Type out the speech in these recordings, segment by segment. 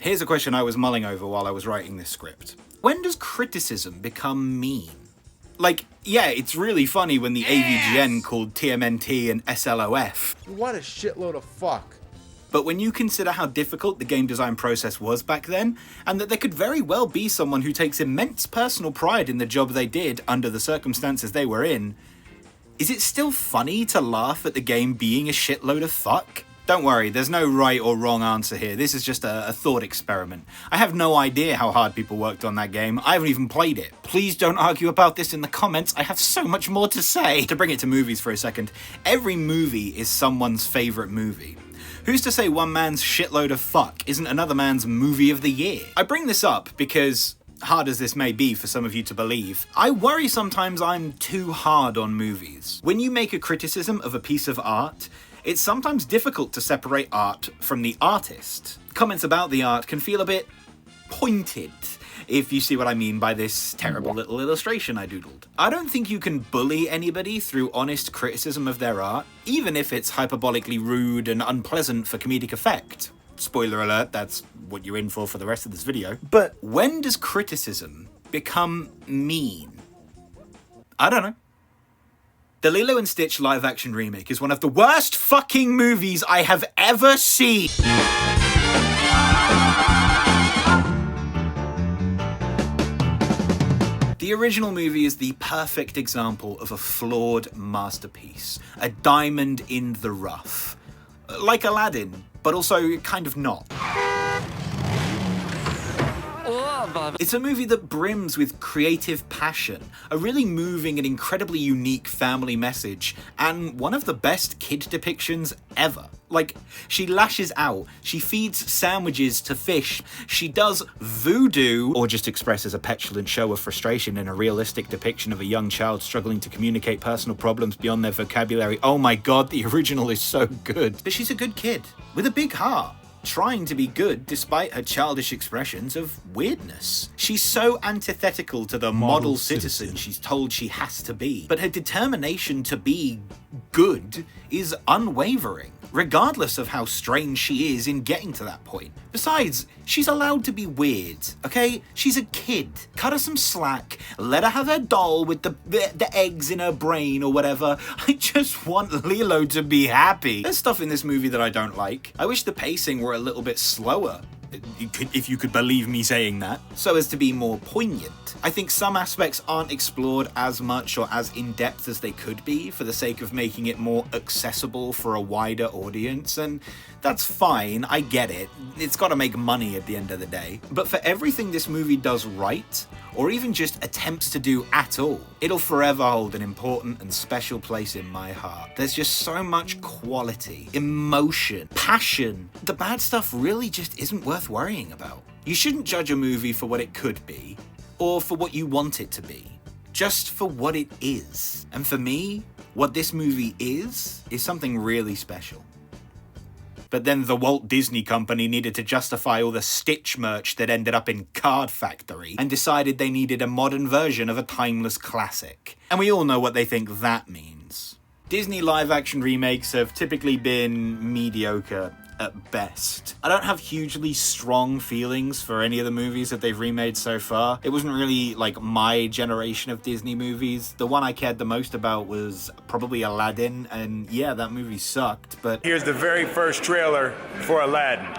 Here's a question I was mulling over while I was writing this script. When does criticism become mean? Like, yeah, it's really funny when the AVGN called TMNT and SLOF. What a shitload of fuck. But when you consider how difficult the game design process was back then, and that there could very well be someone who takes immense personal pride in the job they did under the circumstances they were in, is it still funny to laugh at the game being a shitload of fuck? Don't worry, there's no right or wrong answer here. This is just a thought experiment. I have no idea how hard people worked on that game. I haven't even played it. Please don't argue about this in the comments. I have so much more to say. To bring it to movies for a second, every movie is someone's favourite movie. Who's to say one man's shitload of fuck isn't another man's movie of the year? I bring this up because, hard as this may be for some of you to believe, I worry sometimes I'm too hard on movies. When you make a criticism of a piece of art, it's sometimes difficult to separate art from the artist. Comments about the art can feel a bit pointed, if you see what I mean by this terrible little illustration I doodled. I don't think you can bully anybody through honest criticism of their art, even if it's hyperbolically rude and unpleasant for comedic effect. Spoiler alert, that's what you're in for the rest of this video. But when does criticism become mean? I don't know. The Lilo and Stitch live-action remake is one of the worst fucking movies I have ever seen. The original movie is the perfect example of a flawed masterpiece, a diamond in the rough. Like Aladdin, but also kind of not. It's a movie that brims with creative passion, a really moving and incredibly unique family message, and one of the best kid depictions ever. Like, she lashes out, she feeds sandwiches to fish, she does voodoo, or just expresses a petulant show of frustration in a realistic depiction of a young child struggling to communicate personal problems beyond their vocabulary. Oh my god, the original is so good. But she's a good kid, with a big heart, trying to be good despite her childish expressions of weirdness. She's so antithetical to the model citizen she's told she has to be, but her determination to be good is unwavering, regardless of how strange she is in getting to that point. Besides, she's allowed to be weird, okay? She's a kid. Cut her some slack, let her have her doll with the eggs in her brain or whatever. I just want Lilo to be happy. There's stuff in this movie that I don't like. I wish the pacing were a little bit slower, if you could believe me saying that, so as to be more poignant. I think some aspects aren't explored as much or as in-depth as they could be for the sake of making it more accessible for a wider audience, and that's fine, I get it. It's gotta make money at the end of the day. But for everything this movie does right, or even just attempts to do at all, it'll forever hold an important and special place in my heart. There's just so much quality, emotion, passion. The bad stuff really just isn't worth worrying about. You shouldn't judge a movie for what it could be, or for what you want it to be, just for what it is. And for me, what this movie is something really special. But then the Walt Disney Company needed to justify all the Stitch merch that ended up in Card Factory, and decided they needed a modern version of a timeless classic. And we all know what they think that means. Disney live-action remakes have typically been mediocre at best. I don't have hugely strong feelings for any of the movies that they've remade so far. It wasn't really like my generation of Disney movies. The one I cared the most about was probably Aladdin, and yeah, that movie sucked, but... Here's the very first trailer for Aladdin.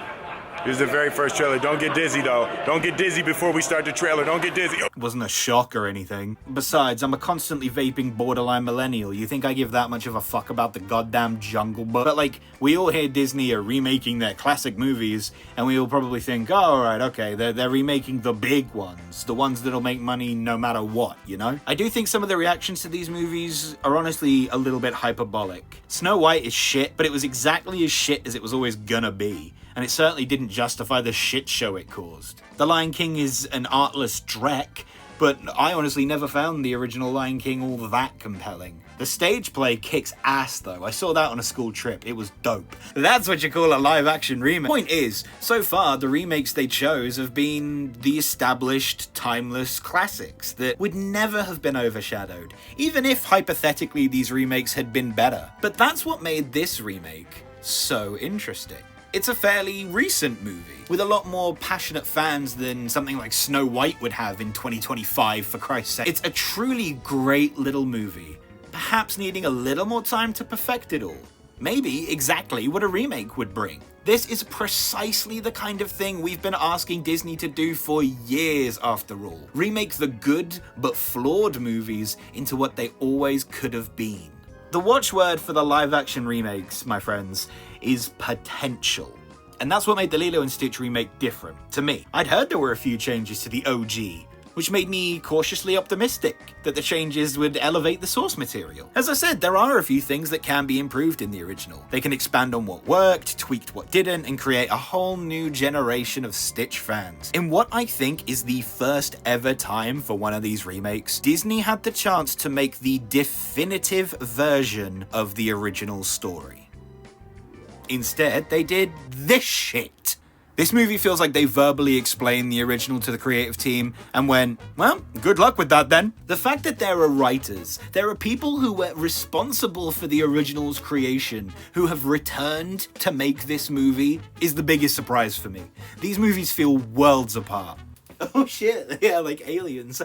Here's the very first trailer. Don't get dizzy, though. Don't get dizzy before we start the trailer. Don't get dizzy. It wasn't a shock or anything. Besides, I'm a constantly vaping borderline millennial. You think I give that much of a fuck about the goddamn Jungle Book? But like, we all hear Disney are remaking their classic movies, and we all probably think, oh, alright, okay, they're remaking the big ones. The ones that'll make money no matter what, you know? I do think some of the reactions to these movies are honestly a little bit hyperbolic. Snow White is shit, but it was exactly as shit as it was always gonna be. And it certainly didn't justify the shit show it caused. The Lion King is an artless dreck, but I honestly never found the original Lion King all that compelling. The stage play kicks ass though. I saw that on a school trip. It was dope. That's what you call a live action remake. Point is, so far the remakes they chose have been the established, timeless classics that would never have been overshadowed, even if hypothetically these remakes had been better. But that's what made this remake so interesting. It's a fairly recent movie, with a lot more passionate fans than something like Snow White would have in 2025, for Christ's sake. It's a truly great little movie, perhaps needing a little more time to perfect it all. Maybe exactly what a remake would bring. This is precisely the kind of thing we've been asking Disney to do for years, after all. Remake the good but flawed movies into what they always could have been. The watchword for the live-action remakes, my friends, is potential. And that's what made the Lilo and Stitch remake different, to me. I'd heard there were a few changes to the OG, which made me cautiously optimistic that the changes would elevate the source material. As I said, there are a few things that can be improved in the original. They can expand on what worked, tweaked what didn't, and create a whole new generation of Stitch fans. In what I think is the first ever time for one of these remakes, Disney had the chance to make the definitive version of the original story. Instead, they did this shit. This movie feels like they verbally explained the original to the creative team and went, well, good luck with that then. The fact that there are writers, there are people who were responsible for the original's creation, who have returned to make this movie, is the biggest surprise for me. These movies feel worlds apart. Oh shit, yeah, like aliens.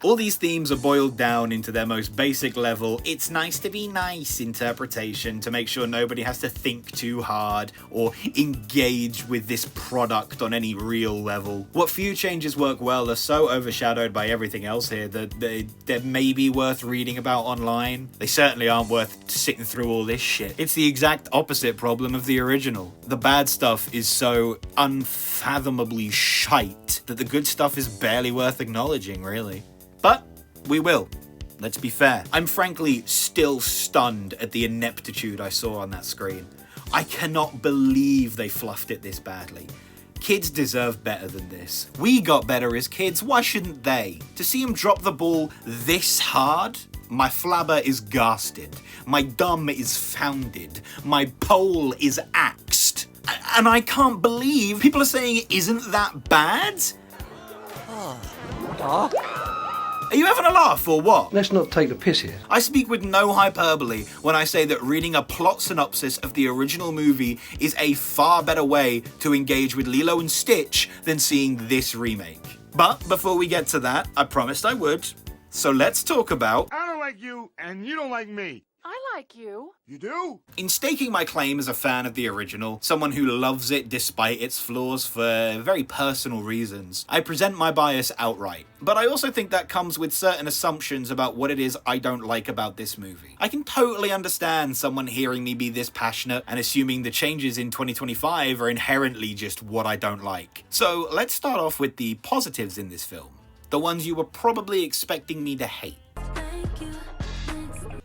All these themes are boiled down into their most basic level, it's nice to be nice interpretation to make sure nobody has to think too hard or engage with this product on any real level. What few changes work well are so overshadowed by everything else here that they're maybe worth reading about online. They certainly aren't worth sitting through all this shit. It's the exact opposite problem of the original. The bad stuff is so unfathomably shite that the good stuff is barely worth acknowledging, really. But we will. Let's be fair. I'm frankly still stunned at the ineptitude I saw on that screen. I cannot believe they fluffed it this badly. Kids deserve better than this. We got better as kids, why shouldn't they? To see him drop the ball this hard? My flabber is garsted. My dumb is founded. My pole is axed. And I can't believe people are saying it isn't that bad? Are you having a laugh or what? Let's not take the piss here. I speak with no hyperbole when I say that reading a plot synopsis of the original movie is a far better way to engage with Lilo and Stitch than seeing this remake. But before we get to that, I promised I would. So let's talk about... I don't like you, and you don't like me. I like you. You do? In staking my claim as a fan of the original, someone who loves it despite its flaws for very personal reasons, I present my bias outright. But I also think that comes with certain assumptions about what it is I don't like about this movie. I can totally understand someone hearing me be this passionate and assuming the changes in 2025 are inherently just what I don't like. So let's start off with the positives in this film. The ones you were probably expecting me to hate.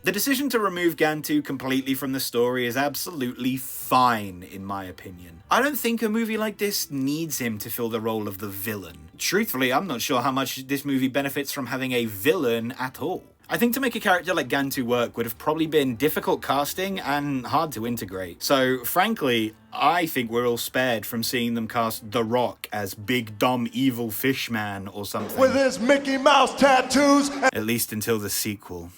The decision to remove Gantu completely from the story is absolutely fine, in my opinion. I don't think a movie like this needs him to fill the role of the villain. Truthfully, I'm not sure how much this movie benefits from having a villain at all. I think to make a character like Gantu work would have probably been difficult casting and hard to integrate. So, frankly, I think we're all spared from seeing them cast The Rock as big dumb evil fish man or something. With his Mickey Mouse tattoos. At least until the sequel.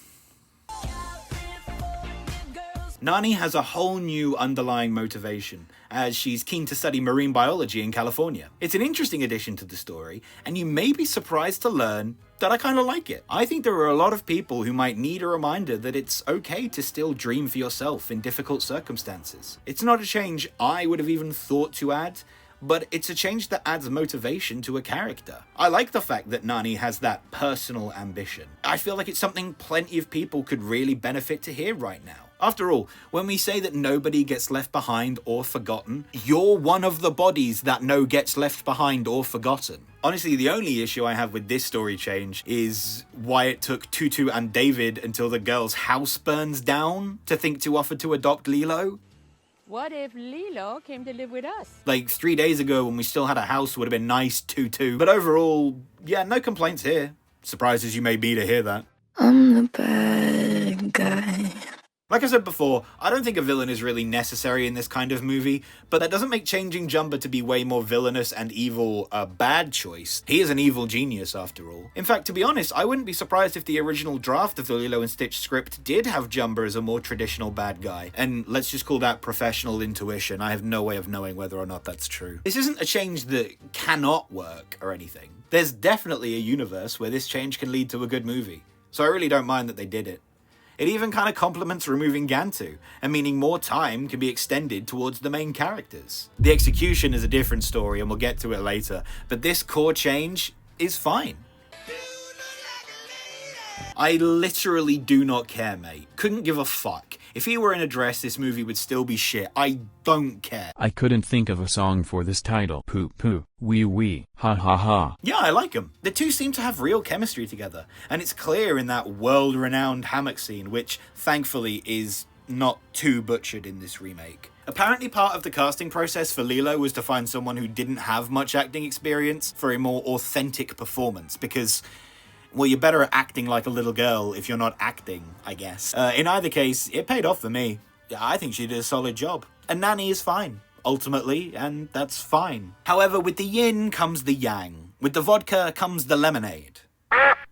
Nani has a whole new underlying motivation, as she's keen to study marine biology in California. It's an interesting addition to the story, and you may be surprised to learn that I kind of like it. I think there are a lot of people who might need a reminder that it's okay to still dream for yourself in difficult circumstances. It's not a change I would have even thought to add, but it's a change that adds motivation to a character. I like the fact that Nani has that personal ambition. I feel like it's something plenty of people could really benefit to hear right now. After all, when we say that nobody gets left behind or forgotten, you're one of the bodies that no gets left behind or forgotten. Honestly, the only issue I have with this story change is why it took Tutu and David until the girl's house burns down to think to offer to adopt Lilo. What if Lilo came to live with us? Like 3 days ago when we still had a house would have been nice, Tutu. But overall, yeah, no complaints here. Surprised as you may be to hear that. I'm the bad guy. Like I said before, I don't think a villain is really necessary in this kind of movie, but that doesn't make changing Jumba to be way more villainous and evil a bad choice. He is an evil genius after all. In fact, to be honest, I wouldn't be surprised if the original draft of the Lilo and Stitch script did have Jumba as a more traditional bad guy, and let's just call that professional intuition. I have no way of knowing whether or not that's true. This isn't a change that cannot work or anything. There's definitely a universe where this change can lead to a good movie, so I really don't mind that they did it. It even kind of complements removing Gantu, and meaning more time can be extended towards the main characters. The execution is a different story, and we'll get to it later, but this core change is fine. I literally do not care, mate. Couldn't give a fuck. If he were in a dress, this movie would still be shit. I don't care. I couldn't think of a song for this title. Poo poo, wee wee, ha ha ha. Yeah, I like them. The two seem to have real chemistry together, and it's clear in that world-renowned hammock scene, which, thankfully, is not too butchered in this remake. Apparently part of the casting process for Lilo was to find someone who didn't have much acting experience for a more authentic performance, because, well, you're better at acting like a little girl if you're not acting, I guess. In either case, it paid off for me. I think she did a solid job. And Nanny is fine, ultimately, and that's fine. However, with the yin comes the yang. With the vodka comes the lemonade.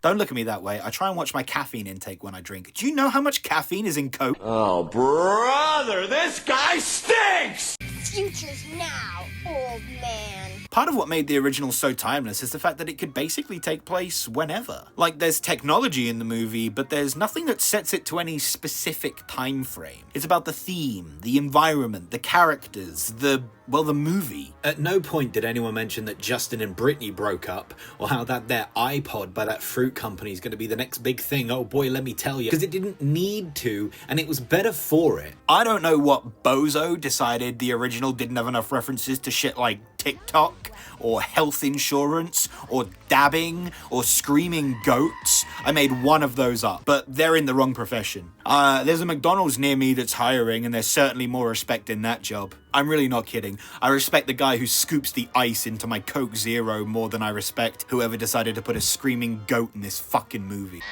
Don't look at me that way. I try and watch my caffeine intake when I drink. Do you know how much caffeine is in Coke? Oh, brother, this guy stinks! Future's now, old man. Part of what made the original so timeless is the fact that it could basically take place whenever. Like, there's technology in the movie, but there's nothing that sets it to any specific time frame. It's about the theme, the environment, the characters, the movie. At no point did anyone mention that Justin and Britney broke up, or how that their iPod by that fruit company is going to be the next big thing. Oh boy, let me tell you. Because it didn't need to, and it was better for it. I don't know what bozo decided the original didn't have enough references to shit like TikTok, or health insurance, or dabbing, or screaming goats. I made one of those up, but they're in the wrong profession. There's a McDonald's near me that's hiring, and there's certainly more respect in that job. I'm really not kidding. I respect the guy who scoops the ice into my Coke Zero more than I respect whoever decided to put a screaming goat in this fucking movie.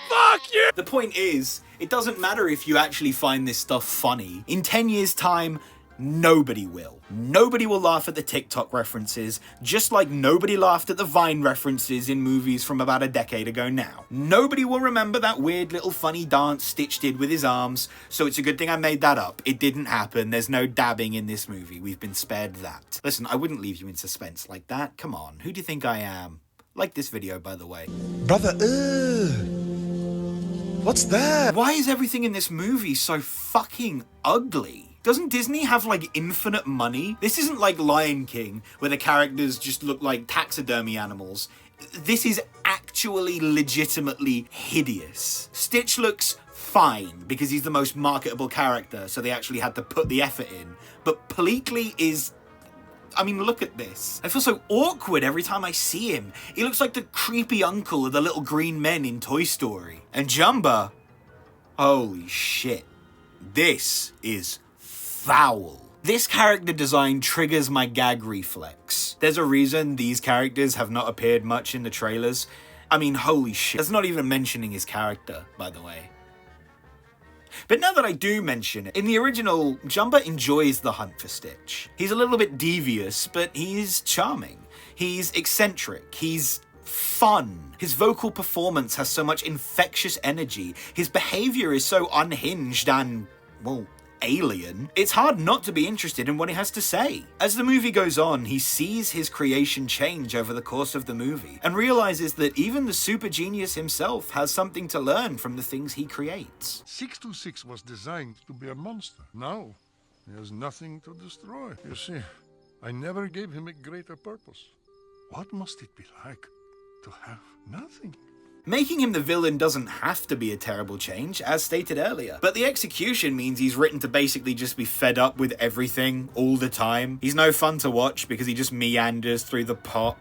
Fuck you! The point is, it doesn't matter if you actually find this stuff funny. In 10 years' time, nobody will. Nobody will laugh at the TikTok references, just like nobody laughed at the Vine references in movies from about a decade ago now. Nobody will remember that weird little funny dance Stitch did with his arms, so it's a good thing I made that up. It didn't happen. There's no dabbing in this movie. We've been spared that. Listen, I wouldn't leave you in suspense like that. Come on, who do you think I am? Like this video, by the way. Brother, what's that? Why is everything in this movie so fucking ugly? Doesn't Disney have, like, infinite money? This isn't like Lion King, where the characters just look like taxidermy animals. This is actually legitimately hideous. Stitch looks fine, because he's the most marketable character, so they actually had to put the effort in. But Pleakley is... I mean, look at this. I feel so awkward every time I see him. He looks like the creepy uncle of the little green men in Toy Story. And Jumba... holy shit. This is... foul. This character design triggers my gag reflex. There's a reason these characters have not appeared much in the trailers. I mean, holy shit. That's not even mentioning his character, by the way. But now that I do mention it, in the original, Jumba enjoys the hunt for Stitch. He's a little bit devious, but he's charming. He's eccentric. He's fun. His vocal performance has so much infectious energy. His behavior is so unhinged and, well, alien. It's hard not to be interested in what he has to say. As the movie goes on, he sees his creation change over the course of the movie and realizes that even the super genius himself has something to learn from the things he creates. 626 was designed to be a monster. Now, he has nothing to destroy. You see, I never gave him a greater purpose. What must it be like to have nothing? Making him the villain doesn't have to be a terrible change, as stated earlier, but the execution means he's written to basically just be fed up with everything all the time. He's no fun to watch because he just meanders through the pot.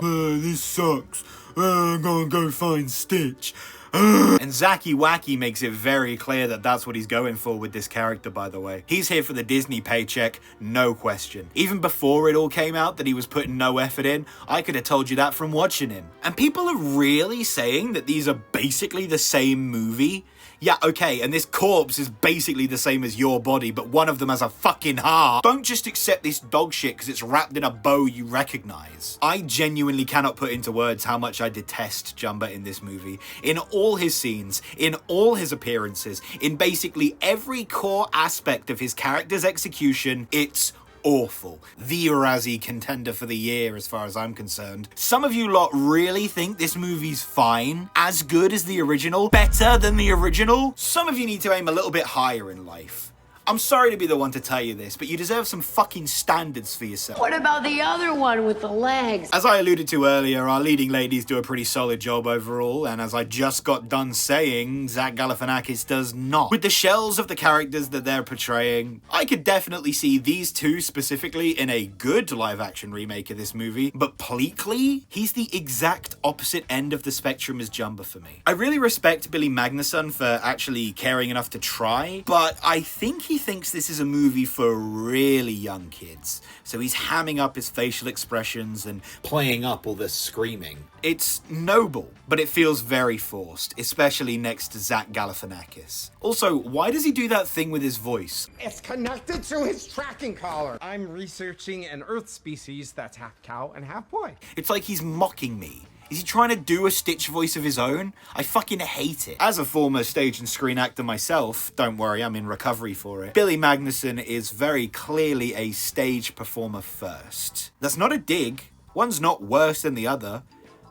This sucks. I'm gonna go find Stitch. And Zacky Wacky makes it very clear that that's what he's going for with this character, by the way. He's here for the Disney paycheck, no question. Even before it all came out that he was putting no effort in, I could have told you that from watching him. And people are really saying that these are basically the same movie? Yeah, okay, and this corpse is basically the same as your body, but one of them has a fucking heart. Don't just accept this dog shit because it's wrapped in a bow you recognize. I genuinely cannot put into words how much I detest Jumba in this movie. In all his scenes, in all his appearances, in basically every core aspect of his character's execution, it's awful. The Razzie contender for the year as far as I'm concerned. Some of you lot really think this movie's fine, as good as the original, better than the original. Some of you need to aim a little bit higher in life. I'm sorry to be the one to tell you this, but you deserve some fucking standards for yourself. What about the other one with the legs? As I alluded to earlier, our leading ladies do a pretty solid job overall, and as I just got done saying, Zach Galifianakis does not. With the shells of the characters that they're portraying, I could definitely see these two specifically in a good live-action remake of this movie, but Pleakley, he's the exact opposite end of the spectrum as Jumba for me. I really respect Billy Magnuson for actually caring enough to try, but I think he thinks this is a movie for really young kids, so he's hamming up his facial expressions and playing up all the screaming. It's noble, but it feels very forced, especially next to Zach Galifianakis. Also, why does he do that thing with his voice? It's connected to his tracking collar. I'm researching an Earth species that's half cow and half boy. It's like he's mocking me. Is he trying to do a Stitch voice of his own? I fucking hate it. As a former stage and screen actor myself, don't worry, I'm in recovery for it, Billy Magnuson is very clearly a stage performer first. That's not a dig. One's not worse than the other.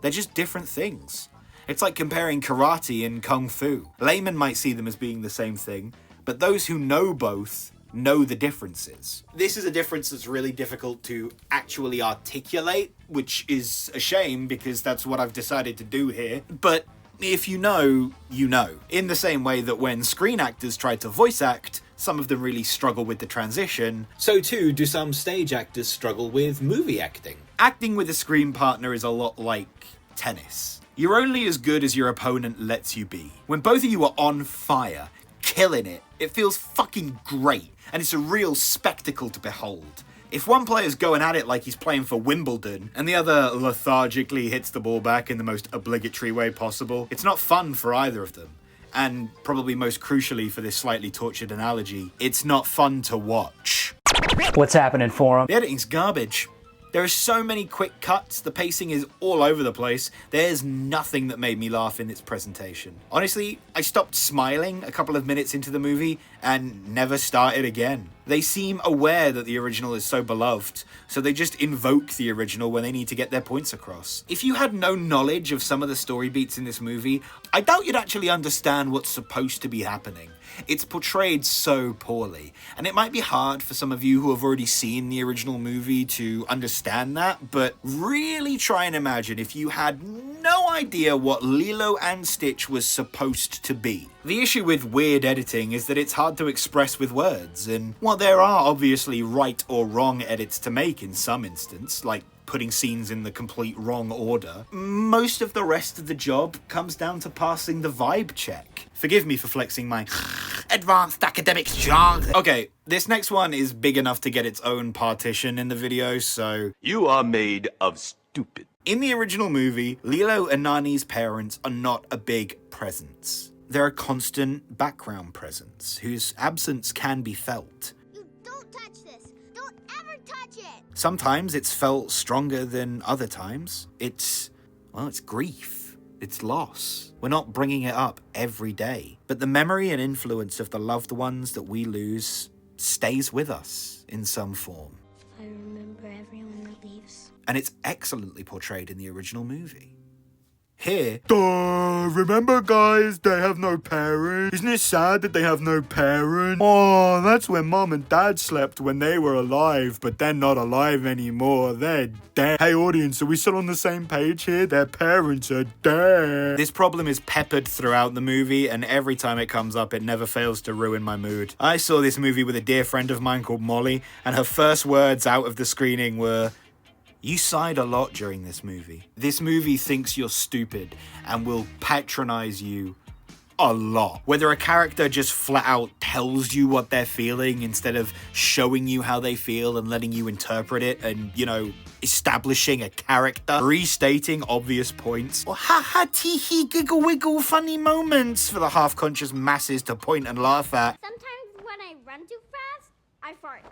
They're just different things. It's like comparing karate and kung fu. Laymen might see them as being the same thing, but those who know both know the differences. This is a difference that's really difficult to actually articulate, which is a shame because that's what I've decided to do here. But if you know, you know. In the same way that when screen actors try to voice act, some of them really struggle with the transition, so too do some stage actors struggle with movie acting. Acting with a screen partner is a lot like tennis. You're only as good as your opponent lets you be. When both of you are on fire, killing it, it feels fucking great, and it's a real spectacle to behold. If one player's going at it like he's playing for Wimbledon, and the other lethargically hits the ball back in the most obligatory way possible, it's not fun for either of them. And probably most crucially for this slightly tortured analogy, it's not fun to watch. What's happening for him? The editing's garbage. There are so many quick cuts, the pacing is all over the place, there's nothing that made me laugh in its presentation. Honestly, I stopped smiling a couple of minutes into the movie and never started again. They seem aware that the original is so beloved, so they just invoke the original when they need to get their points across. If you had no knowledge of some of the story beats in this movie, I doubt you'd actually understand what's supposed to be happening. It's portrayed so poorly, and it might be hard for some of you who have already seen the original movie to understand that, but really try and imagine if you had no idea what Lilo and Stitch was supposed to be. The issue with weird editing is that it's hard to express with words, and while there are obviously right or wrong edits to make in some instance, like putting scenes in the complete wrong order, most of the rest of the job comes down to passing the vibe check. Forgive me for flexing my advanced academic jargon. Okay, this next one is big enough to get its own partition in the video, so... You are made of stupid. In the original movie, Lilo and Nani's parents are not a big presence. They're a constant background presence, whose absence can be felt. You don't touch this. Don't ever touch it. Sometimes it's felt stronger than other times. It's grief. It's loss. We're not bringing it up every day. But the memory and influence of the loved ones that we lose stays with us in some form. I remember everyone that leaves. And it's excellently portrayed in the original movie. Here, remember guys, they have no parents. Isn't it sad that they have no parents? Oh, that's when mom and dad slept when they were alive, but they're not alive anymore. They're dead. Hey audience, are we still on the same page here? Their parents are dead. This problem is peppered throughout the movie, and every time it comes up, it never fails to ruin my mood. I saw this movie with a dear friend of mine called Molly, and her first words out of the screening were, "You sighed a lot during this movie. This movie thinks you're stupid and will patronize you a lot. Whether a character just flat out tells you what they're feeling instead of showing you how they feel and letting you interpret it and, you know, establishing a character, restating obvious points, or ha-ha, tee-hee, giggle-wiggle, funny moments for the half-conscious masses to point and laugh at. Sometimes when I run too fast, I fart.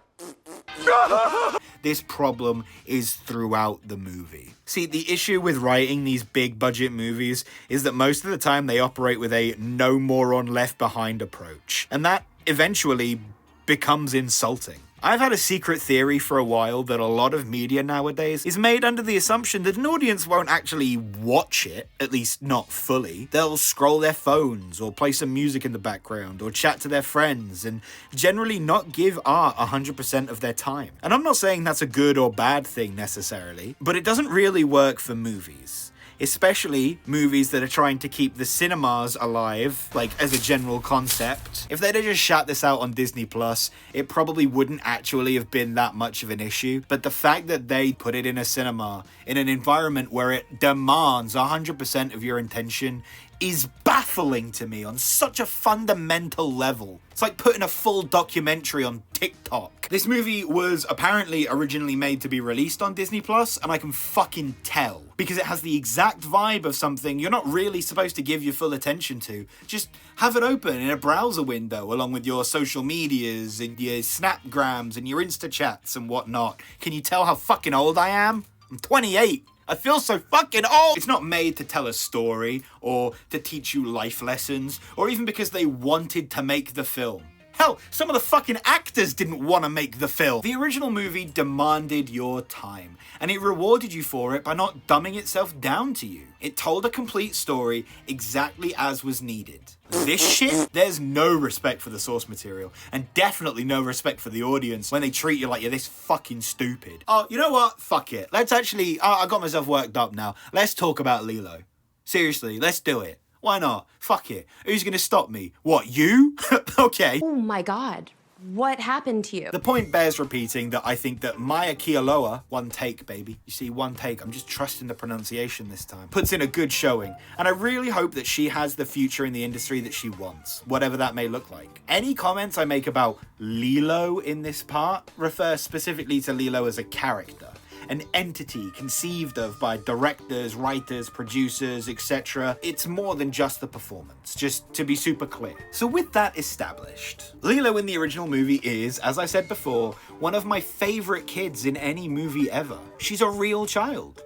This problem is throughout the movie. See, the issue with writing these big budget movies is that most of the time they operate with a no moron left behind approach, and that eventually becomes insulting. I've had a secret theory for a while that a lot of media nowadays is made under the assumption that an audience won't actually watch it, at least not fully. They'll scroll their phones, or play some music in the background, or chat to their friends, and generally not give art 100% of their time. And I'm not saying that's a good or bad thing necessarily, but it doesn't really work for movies. Especially movies that are trying to keep the cinemas alive, like as a general concept. If they'd have just shot this out on Disney Plus, it probably wouldn't actually have been that much of an issue. But the fact that they put it in a cinema, in an environment where it demands 100% of your attention, is baffling to me on such a fundamental level. It's like putting a full documentary on TikTok. This movie was apparently originally made to be released on Disney Plus, and I can fucking tell, because it has the exact vibe of something you're not really supposed to give your full attention to. Just have it open in a browser window along with your social medias and your Snapgrams and your Insta chats and whatnot. Can you tell how fucking old I am? I'm 28. I feel so fucking old! It's not made to tell a story, or to teach you life lessons, or even because they wanted to make the film. Hell, some of the fucking actors didn't want to make the film. The original movie demanded your time, and it rewarded you for it by not dumbing itself down to you. It told a complete story exactly as was needed. This shit, there's no respect for the source material, and definitely no respect for the audience when they treat you like you're this fucking stupid. Oh, you know what? Fuck it. Let's actually, I got myself worked up now. Let's talk about Lilo. Seriously, let's do it. Why not? Fuck it. Who's gonna stop me? What, you? Okay. Oh my god. What happened to you? The point bears repeating that I think that Maya Kealoha, one take, baby. You see, one take. I'm just trusting the pronunciation this time. Puts in a good showing. And I really hope that she has the future in the industry that she wants, whatever that may look like. Any comments I make about Lilo in this part refer specifically to Lilo as a character. An entity conceived of by directors, writers, producers, etc. It's more than just the performance, just to be super clear. So with that established, Lilo in the original movie is, as I said before, one of my favorite kids in any movie ever. She's a real child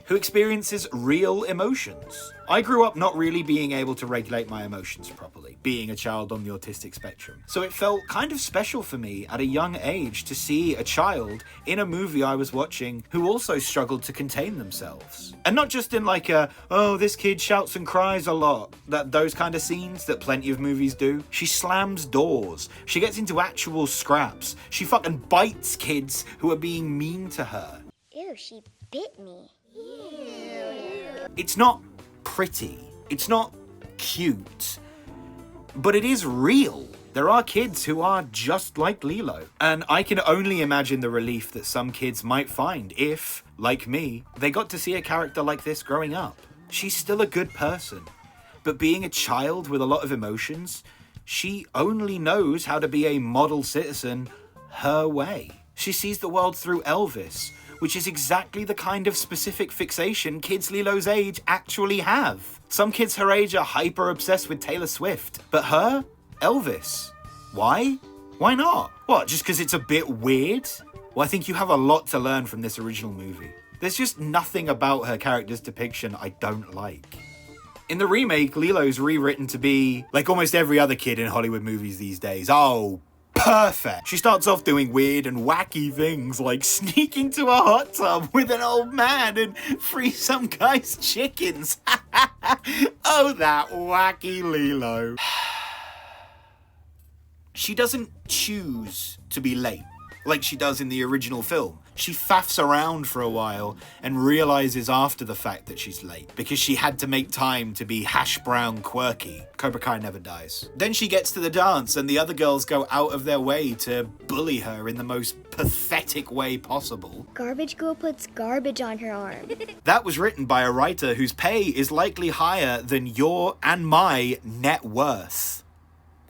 who experiences real emotions. I grew up not really being able to regulate my emotions properly, being a child on the autistic spectrum. So it felt kind of special for me at a young age to see a child in a movie I was watching who also struggled to contain themselves. And not just in like a, oh, this kid shouts and cries a lot, those kind of scenes that plenty of movies do. She slams doors. She gets into actual scraps. She fucking bites kids who are being mean to her. Ew, she bit me. It's not pretty, it's not cute, but it is real. There are kids who are just like Lilo, and I can only imagine the relief that some kids might find if, like me, they got to see a character like this growing up. She's still a good person, but being a child with a lot of emotions, she only knows how to be a model citizen her way. She sees the world through Elvis, which is exactly the kind of specific fixation kids Lilo's age actually have. Some kids her age are hyper obsessed with Taylor Swift, but her? Elvis. Why? Why not? What, just because it's a bit weird? Well, I think you have a lot to learn from this original movie. There's just nothing about her character's depiction I don't like. In the remake, Lilo's rewritten to be like almost every other kid in Hollywood movies these days. Oh, perfect. She starts off doing weird and wacky things like sneak into a hot tub with an old man and free some guy's chickens. Oh, that wacky Lilo. She doesn't choose to be late. like she does in the original film. She faffs around for a while and realizes after the fact that she's late because she had to make time to be hash brown quirky. Cobra Kai never dies. Then she gets to the dance and the other girls go out of their way to bully her in the most pathetic way possible. Garbage girl puts garbage on her arm. That was written by a writer whose pay is likely higher than your and my net worth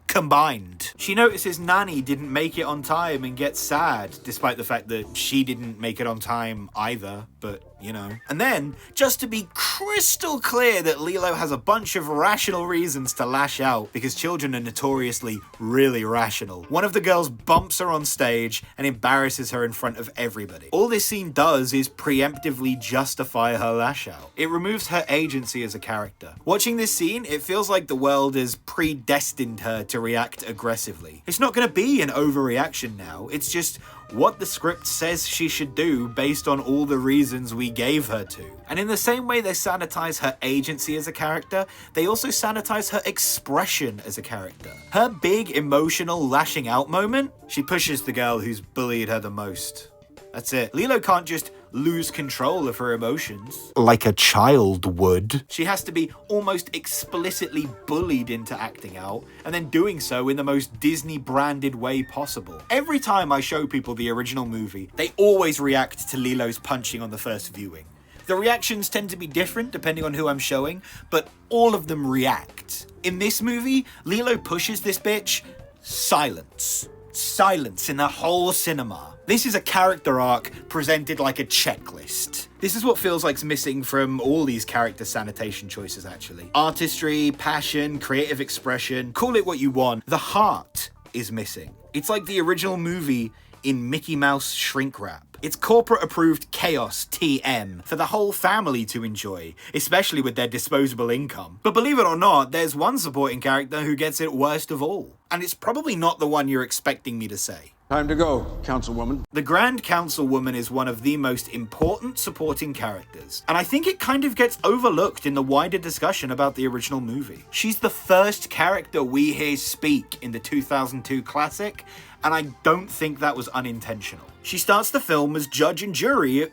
combined. She notices Nanny didn't make it on time and gets sad, despite the fact that she didn't make it on time either, but you know. And then, just to be crystal clear that Lilo has a bunch of rational reasons to lash out, because children are notoriously really rational, one of the girls bumps her on stage and embarrasses her in front of everybody. All this scene does is preemptively justify her lash out. It removes her agency as a character. Watching this scene, it feels like the world has predestined her to react aggressively. It's not going to be an overreaction now, it's just what the script says she should do based on all the reasons we gave her to. And in the same way they sanitize her agency as a character, they also sanitize her expression as a character. Her big emotional lashing out moment, she pushes the girl who's bullied her the most. That's it. Lilo can't just lose control of her emotions like a child would. She has to be almost explicitly bullied into acting out, and then doing so in the most Disney-branded way possible. Every time I show people the original movie, they always react to Lilo's punching on the first viewing. The reactions tend to be different depending on who I'm showing, but all of them react. In this movie, Lilo pushes this bitch, silence. Silence in the whole cinema. This is a character arc presented like a checklist. This is what feels like's missing from all these character sanitation choices, actually. Artistry, passion, creative expression, call it what you want. The heart is missing. It's like the original movie in Mickey Mouse shrink wrap. It's corporate approved chaos, TM, for the whole family to enjoy, especially with their disposable income. But believe it or not, there's one supporting character who gets it worst of all. And it's probably not the one you're expecting me to say. Time to go, Councilwoman. The Grand Councilwoman is one of the most important supporting characters, and I think it kind of gets overlooked in the wider discussion about the original movie. She's the first character we hear speak in the 2002 classic, and I don't think that was unintentional. She starts the film as judge and jury.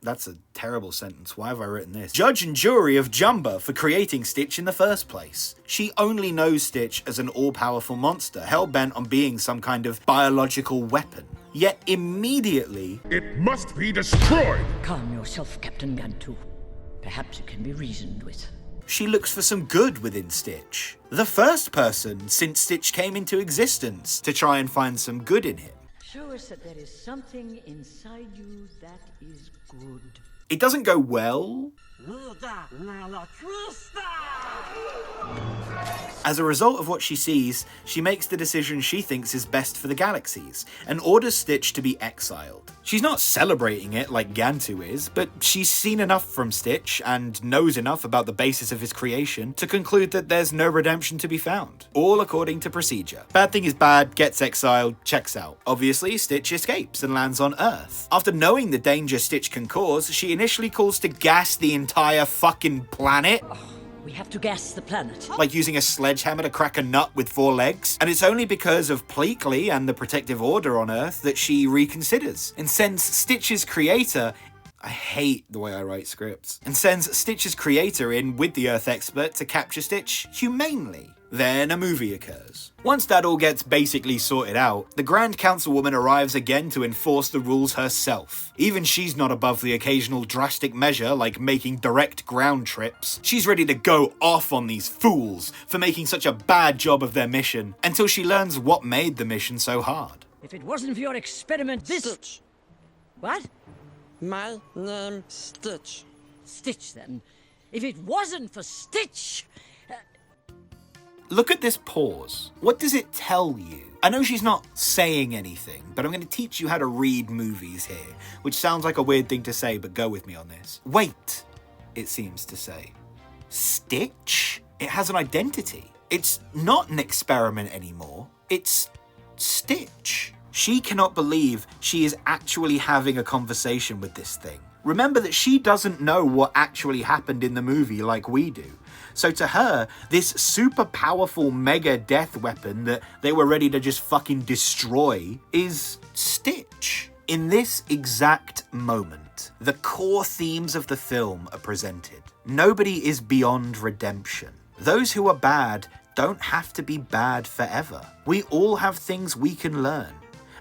That's a terrible sentence. Why have I written this? Judge and jury of Jumba for creating Stitch in the first place. She only knows Stitch as an all-powerful monster, hell-bent on being some kind of biological weapon. Yet immediately, It must be destroyed! Calm yourself, Captain Gantu. Perhaps it can be reasoned with. she looks for some good within Stitch. The first person since Stitch came into existence to try and find some good in him. Show us that there is something inside you that is good. It doesn't go well. As a result of what she sees, she makes the decision she thinks is best for the galaxies, and orders Stitch to be exiled. She's not celebrating it like Gantu is, but she's seen enough from Stitch, and knows enough about the basis of his creation, to conclude that there's no redemption to be found. All according to procedure. Bad thing is bad, gets exiled, checks out. Obviously, Stitch escapes and lands on Earth. After knowing the danger Stitch can cause, she initially calls to gas the entire fucking planet. We have to gas the planet. Like using a sledgehammer to crack a nut with 4 legs. And it's only because of Pleakley and the Protective Order on Earth that she reconsiders and sends Stitch's creator... I hate the way I write scripts. And sends Stitch's creator in with the Earth expert to capture Stitch humanely. Then a movie occurs. Once that all gets basically sorted out, the Grand Councilwoman arrives again to enforce the rules herself. Even she's not above the occasional drastic measure like making direct ground trips. She's ready to go off on these fools for making such a bad job of their mission, until she learns what made the mission so hard. If it wasn't for your experiment, this... Stitch. What? My name Stitch. Stitch, then. If it wasn't for Stitch... Look at this pause. What does it tell you? I know she's not saying anything, but I'm going to teach you how to read movies here, which sounds like a weird thing to say, but go with me on this. Wait, it seems to say. Stitch? It has an identity. It's not an experiment anymore. It's Stitch. She cannot believe she is actually having a conversation with this thing. Remember that she doesn't know what actually happened in the movie like we do. So to her, this super powerful mega death weapon that they were ready to just fucking destroy is Stitch. In this exact moment, the core themes of the film are presented. Nobody is beyond redemption. Those who are bad don't have to be bad forever. We all have things we can learn.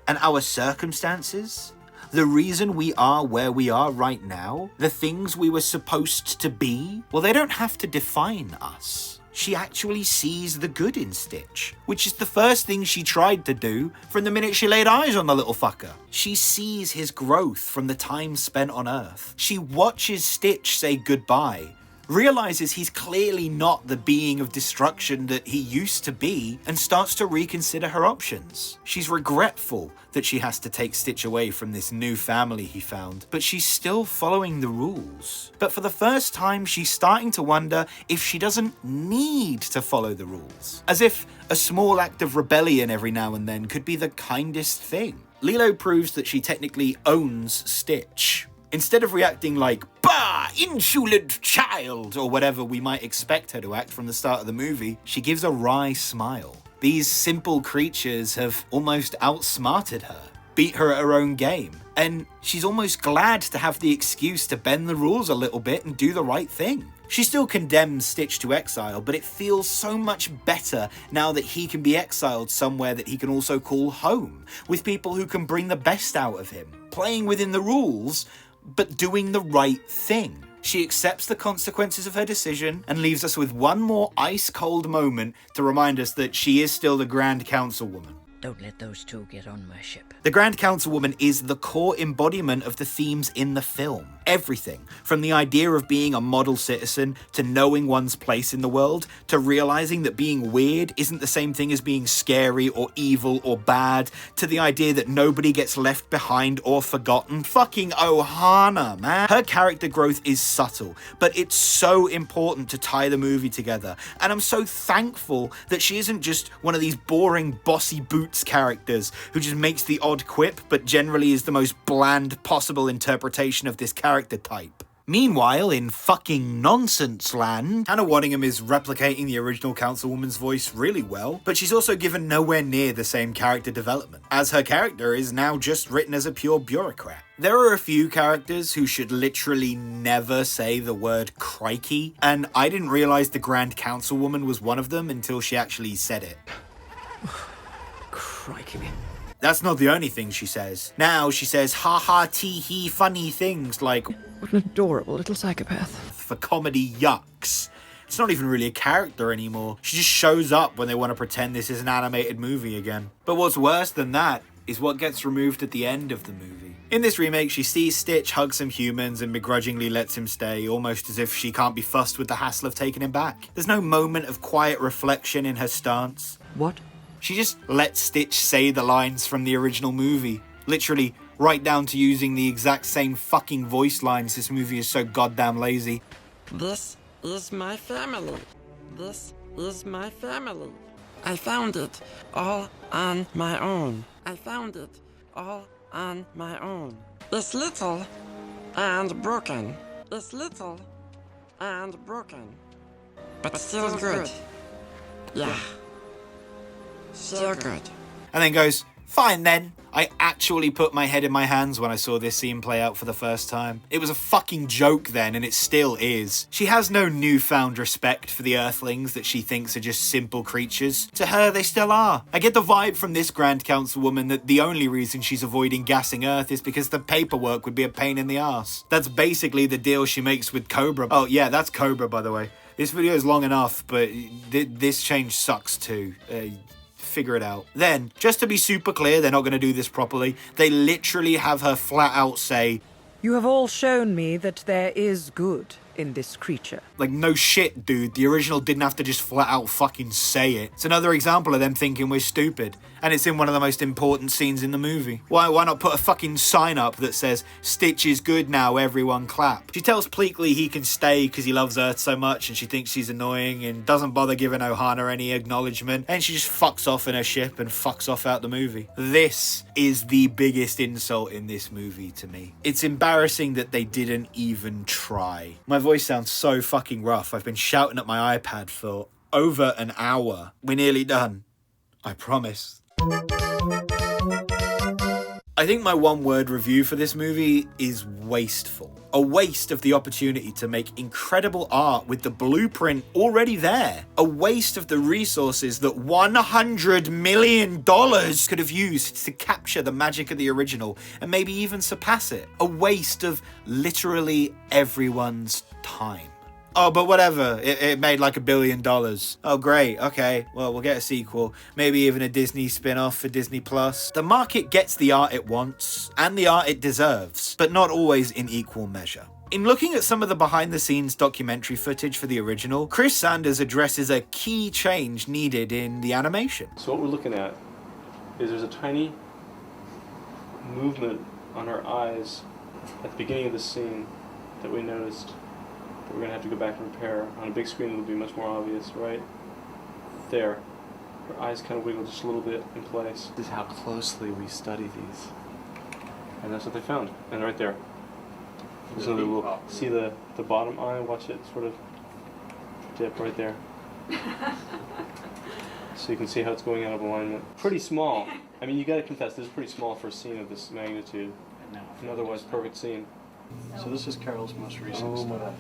And our circumstances, the reason we are where we are right now, the things we were supposed to be, well, they don't have to define us. She actually sees the good in Stitch, which is the first thing she tried to do from the minute she laid eyes on the little fucker. She sees his growth from the time spent on Earth. She watches Stitch say goodbye, realizes he's clearly not the being of destruction that he used to be, and starts to reconsider her options. She's regretful that she has to take Stitch away from this new family he found, but she's still following the rules. But for the first time, she's starting to wonder if she doesn't need to follow the rules. As if a small act of rebellion every now and then could be the kindest thing. Lilo proves that she technically owns Stitch. Instead of reacting like, bah, insolent child, or whatever we might expect her to act from the start of the movie, she gives a wry smile. These simple creatures have almost outsmarted her, beat her at her own game, and she's almost glad to have the excuse to bend the rules a little bit and do the right thing. She still condemns Stitch to exile, but it feels so much better now that he can be exiled somewhere that he can also call home, with people who can bring the best out of him, playing within the rules, but doing the right thing. She accepts the consequences of her decision and leaves us with one more ice-cold moment to remind us that she is still the Grand Councilwoman. Don't let those two get on my ship. The Grand Councilwoman is the core embodiment of the themes in the film. Everything, from the idea of being a model citizen, to knowing one's place in the world, to realizing that being weird isn't the same thing as being scary or evil or bad, to the idea that nobody gets left behind or forgotten. Fucking Ohana, man. Her character growth is subtle, but it's so important to tie the movie together. And I'm so thankful that she isn't just one of these boring bossy boots characters who just makes the odd quip, but generally is the most bland possible interpretation of this character type. Meanwhile, in fucking nonsense land, Hannah Waddingham is replicating the original Councilwoman's voice really well, but she's also given nowhere near the same character development, as her character is now just written as a pure bureaucrat. There are a few characters who should literally never say the word crikey, and I didn't realize the Grand Councilwoman was one of them until she actually said it. Crikey. That's not the only thing she says. Now she says ha-ha, tee-hee, funny things like, What an adorable little psychopath. for comedy yucks. It's not even really a character anymore. She just shows up when they want to pretend this is an animated movie again. But what's worse than that is what gets removed at the end of the movie. In this remake, she sees Stitch hug some humans and begrudgingly lets him stay, almost as if she can't be fussed with the hassle of taking him back. There's no moment of quiet reflection in her stance. What? She just lets Stitch say the lines from the original movie. Literally, right down to using the exact same fucking voice lines. This movie is so goddamn lazy. This is my family. This is my family. I found it all on my own. I found it all on my own. It's little and broken. It's little and broken. But still good. Yeah. So good. And then goes, fine then. I actually put my head in my hands when I saw this scene play out for the first time. It was a fucking joke then, and it still is. She has no newfound respect for the Earthlings that she thinks are just simple creatures. To her, they still are. I get the vibe from this Grand Councilwoman that the only reason she's avoiding gassing Earth is because the paperwork would be a pain in the ass. That's basically the deal she makes with Cobra. Oh yeah, that's Cobra, by the way. This video is long enough, but this change sucks too. Figure it out. Then, just to be super clear, they're not going to do this properly. They literally have her flat out say, You have all shown me that there is good in this creature. Like, no shit, dude. The original didn't have to just flat out fucking say it. It's another example of them thinking we're stupid. And it's in one of the most important scenes in the movie. Why not put a fucking sign up that says, Stitch is good now, everyone clap? She tells Pleakley he can stay because he loves Earth so much and she thinks she's annoying and doesn't bother giving Ohana any acknowledgement. And she just fucks off in her ship and fucks off out the movie. This is the biggest insult in this movie to me. It's embarrassing that they didn't even try. My voice sounds so fucking rough. I've been shouting at my iPad for over an hour. We're nearly done. I promise. I think my one-word review for this movie is wasteful. A waste of the opportunity to make incredible art with the blueprint already there. A waste of the resources that $100 million could have used to capture the magic of the original and maybe even surpass it. A waste of literally everyone's time. Oh, but whatever, it made like $1 billion. Oh, great, okay, well, we'll get a sequel. Maybe even a Disney spin-off for Disney+. The market gets the art it wants, and the art it deserves, but not always in equal measure. In looking at some of the behind-the-scenes documentary footage for the original, Chris Sanders addresses a key change needed in the animation. So what we're looking at is there's a tiny movement on her eyes at the beginning of the scene that we noticed. We're going to have to go back and repair. On a big screen it'll be much more obvious, right? There. Her eyes kind of wiggle just a little bit in place. This is how closely we study these. And that's what they found. And right there. So we'll see the bottom eye, watch it sort of dip right there. So you can see how it's going out of alignment. Pretty small. I mean, you got to confess, this is pretty small for a scene of this magnitude. An otherwise perfect scene. So this is Carol's most recent stuff.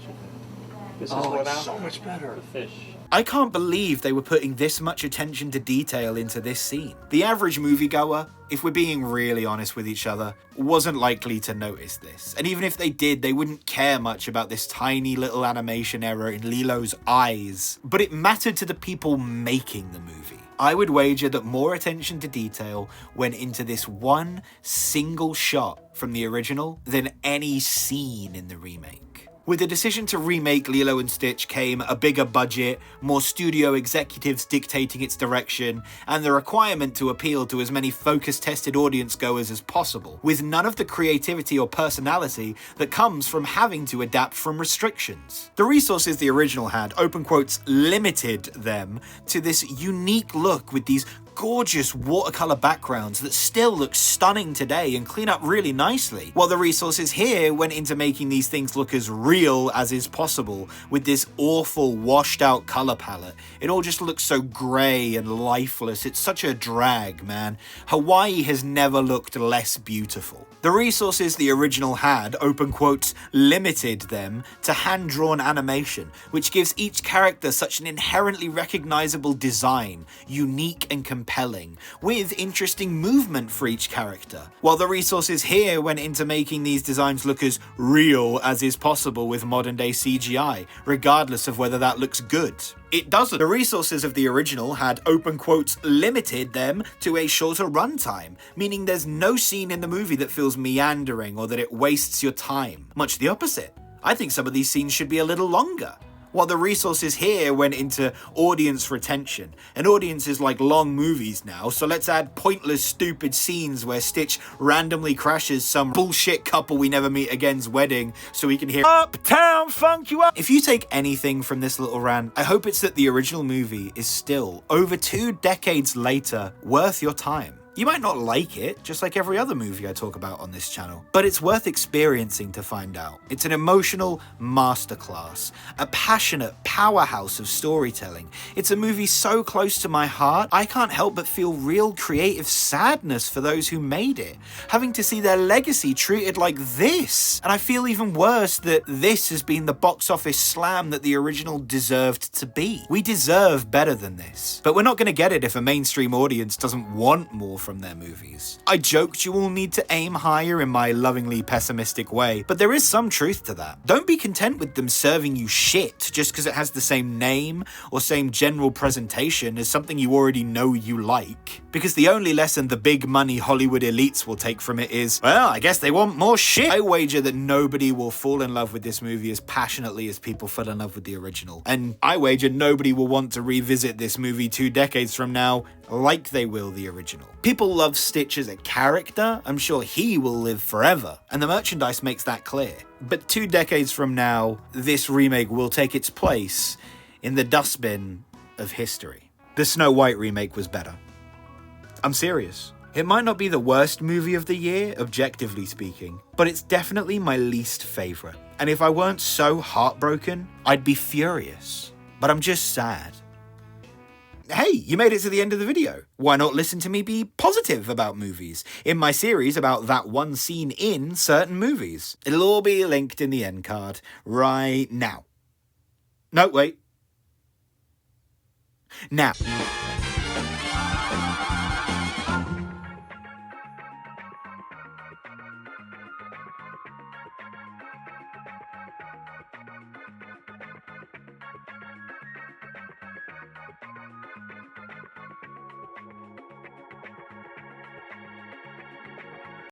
This is it's so much better. The fish. I can't believe they were putting this much attention to detail into this scene. The average moviegoer, if we're being really honest with each other, wasn't likely to notice this. And even if they did, they wouldn't care much about this tiny little animation error in Lilo's eyes. But it mattered to the people making the movie. I would wager that more attention to detail went into this one single shot from the original than any scene in the remake. With the decision to remake Lilo and Stitch came a bigger budget, more studio executives dictating its direction, and the requirement to appeal to as many focus-tested audience goers as possible, with none of the creativity or personality that comes from having to adapt from restrictions. The resources the original had, open quotes, limited them to this unique look with these gorgeous watercolor backgrounds that still look stunning today and clean up really nicely, while the resources here went into making these things look as real as is possible with this awful washed out color palette. It all just looks so grey and lifeless. It's such a drag, man. Hawaii has never looked less beautiful. The resources the original had, open quotes, limited them to hand-drawn animation, which gives each character such an inherently recognizable design, unique and compelling, with interesting movement for each character. While the resources here went into making these designs look as real as is possible with modern-day CGI, regardless of whether that looks good. It doesn't. The resources of the original had, open quotes, limited them to a shorter runtime, meaning there's no scene in the movie that feels meandering or that it wastes your time. Much the opposite. I think some of these scenes should be a little longer. While the resources here went into audience retention, and audiences like long movies now, so let's add pointless, stupid scenes where Stitch randomly crashes some bullshit couple we never meet again's wedding so we can hear Uptown Funk You Up. If you take anything from this little rant, I hope it's that the original movie is still, over 2 decades later, worth your time. You might not like it, just like every other movie I talk about on this channel, but it's worth experiencing to find out. It's an emotional masterclass, a passionate powerhouse of storytelling. It's a movie so close to my heart, I can't help but feel real creative sadness for those who made it, having to see their legacy treated like this. And I feel even worse that this has been the box office slam that the original deserved to be. We deserve better than this, but we're not going to get it if a mainstream audience doesn't want more from their movies. I joked you all need to aim higher in my lovingly pessimistic way, but there is some truth to that. Don't be content with them serving you shit just because it has the same name or same general presentation as something you already know you like. Because the only lesson the big money Hollywood elites will take from it is, well, I guess they want more shit. I wager that nobody will fall in love with this movie as passionately as people fell in love with the original. And I wager nobody will want to revisit this movie 2 decades from now like they will the original. People love Stitch as a character. I'm sure he will live forever, and the merchandise makes that clear. But 2 decades from now, this remake will take its place in the dustbin of history. The Snow White remake was better. I'm serious. It might not be the worst movie of the year, objectively speaking, but it's definitely my least favourite. And if I weren't so heartbroken, I'd be furious. But I'm just sad. Hey, you made it to the end of the video. Why not listen to me be positive about movies in my series about that one scene in certain movies? It'll all be linked in the end card right now. No, wait. Now.